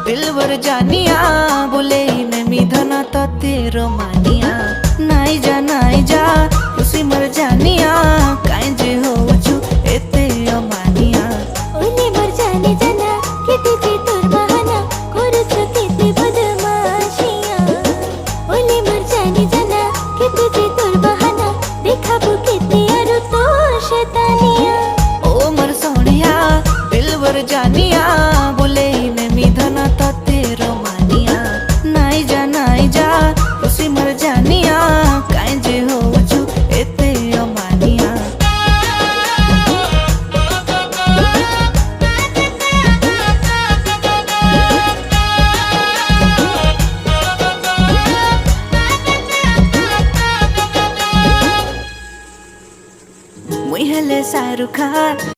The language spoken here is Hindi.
दिलवर जानिया बोले मैं मिधना तो तेरो मानिया नाई जा खुशी मर जानिया काई जे हो छु एते अमानिया ओले मर जाने जाना केते जे तोर बहाना करूछ केते बदमाशिया ओले मर जाने जाना केते जे तोर बहाना देखाबो केते आरो तो शैतानिया ओ मर सोनिया दिलवर जानिया